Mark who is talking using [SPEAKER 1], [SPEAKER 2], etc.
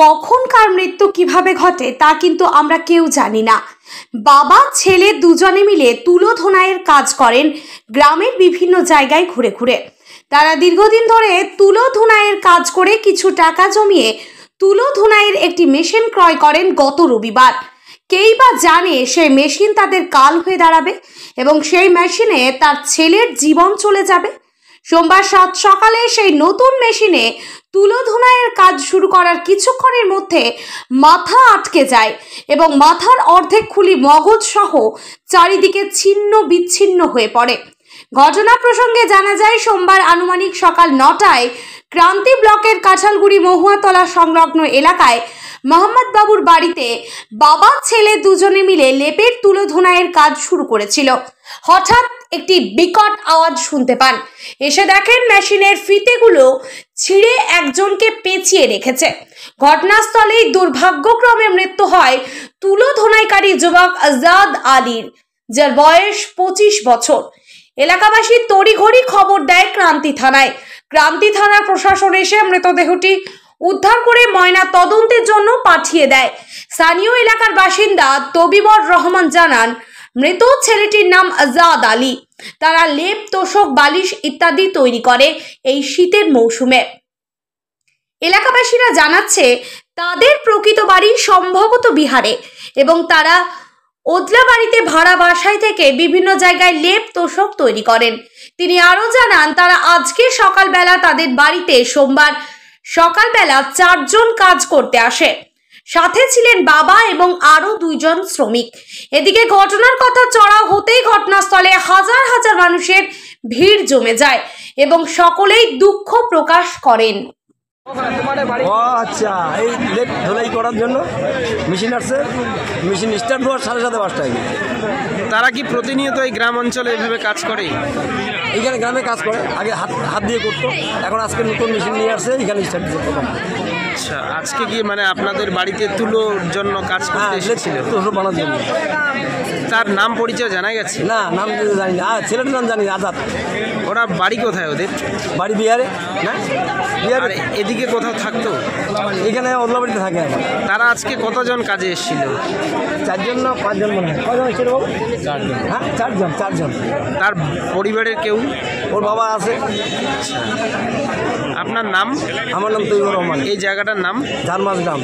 [SPEAKER 1] কখন কার মৃত্যু কিভাবে ঘটে তা কিন্তু আমরা কেউ জানি না। বাবা ছেলে দুজনে মিলে তুলো ধোনাইয়ের কাজ করেন গ্রামের বিভিন্ন জায়গায় ঘুরে ঘুরে। তারা দীর্ঘদিন ধরে তুলো ধোনাইয়ের কাজ করে কিছু টাকা জমিয়ে তুলো ধোনাইয়ের একটি মেশিন ক্রয় করেন গত রবিবার। কেই বা জানে সেই মেশিন তাদের কাল হয়ে দাঁড়াবে এবং সেই মেশিনে তার ছেলের জীবন চলে যাবে। সোমবার সাত সকালে সেই নতুন মেশিনে তুলো ধোনাইয়ের কাজ শুরু করার কিছুক্ষণের মধ্যে মাথা আটকে যায় এবং মাথার অর্ধেক খুলি মগজ সহ চারিদিকে ছিন্ন বিচ্ছিন্ন হয়ে পড়ে। ঘটনা প্রসঙ্গে জানা যায়, সোমবার আনুমানিক সকাল 9টায় ক্রান্তি ব্লকের কাঁঠালগুড়ি মহুয়াতলা সংলগ্ন এলাকায় মোহাম্মদ বাবুর বাড়িতে বাবা ছেলে দুজনে মিলে লেপের তুলো ধোনাইয়ের কাজ শুরু করেছিল। হঠাৎ একটি বিকট আওয়াজ শুনতে পান। এসে দেখেন মেশিনের ফিতেগুলো ছিঁড়ে একজনকে পেঁচিয়ে রেখেছে। ঘটনাস্থলেই দুর্ভাগ্যক্রমে মৃত্যু হয় তুলো ধোনাইকারী যুবক আজাদ আলীর, যার বয়স 25 বছর। এলাকাবাসী তড়িঘড়ি খবর দেয় ক্রান্তি থানায়। ক্রান্তি থানা প্রশাসন এসে মৃতদেহটি উদ্ধার করে ময়না তদন্তের জন্য পাঠিয়ে দেয়। স্থানীয় এলাকার বাসিন্দা তবিবর রহমান জানান, মৃত ছেলেটির নাম আজাদ আলী। তারা লেপ, তোশক, বালিশ ইত্যাদি তৈরি করে এই শীতের মৌসুমে। এলাকাবাসীরা জানাচ্ছে তাদের প্রকৃত বাড়ি সম্ভবত বিহারে এবং তারা ওদলা বাড়িতে ভাড়া বাসায় থেকে বিভিন্ন জায়গায় লেপ, তোশক তৈরি করেন। তিনি আরো জানান, তারা আজকে সকালবেলা তাদের বাড়িতে সোমবার সকালবেলা 4 জন কাজ করতে আসে। সাথে ছিলেন বাবা এবং আরো 2 জন শ্রমিক। এদিকে ঘটনার কথা চড়াও হতেই ঘটনাস্থলে হাজার হাজার মানুষের ভিড় জমে যায় এবং সকলেই দুঃখ প্রকাশ করেন।
[SPEAKER 2] আচ্ছা, এই লেপ ধোলাই করার জন্য মেশিন আসছে। মেশিন স্টার্ট হওয়ার 5:30
[SPEAKER 3] তারা কি প্রতিনিয়ত এই গ্রাম অঞ্চলে এইভাবে কাজ করে?
[SPEAKER 2] এইখানে গ্রামে কাজ করে, আগে হাত দিয়ে করতো, এখন আজকে নতুন মেশিন নিয়ে আসছে, এখানে স্টার্ট করতো।
[SPEAKER 3] আচ্ছা, আজকে কি মানে আপনাদের বাড়িতে তুলোর জন্য কাজ করতে এসেছিল?
[SPEAKER 2] তুলো বানার জন্য।
[SPEAKER 3] তার নাম পরিচয় জানা গেছে?
[SPEAKER 2] না, নাম জানি না। ছেলেটার নাম জানি, আজাদ।
[SPEAKER 3] ওরা বাড়ি কোথায় ওদের?
[SPEAKER 2] বাড়ি বিহারে। না, বিহারে।
[SPEAKER 3] এদিকে কোথাও থাকতো?
[SPEAKER 2] এখানে ওদলা বাড়িতে থাকে।
[SPEAKER 3] তারা আজকে কতজন কাজে এসেছিল?
[SPEAKER 2] 4 জন না 5 জন মনে হয়। কজন এসেছিল বাবু? 4 জন। হ্যাঁ, 4 জন।
[SPEAKER 3] তার পরিবারের কেউ?
[SPEAKER 2] ওর বাবা আছে।
[SPEAKER 3] আপনার নাম?
[SPEAKER 2] আমার নাম তৈবুর রহমান।
[SPEAKER 3] এই জায়গাটার নাম?
[SPEAKER 2] ঝালমাছ গ্রাম।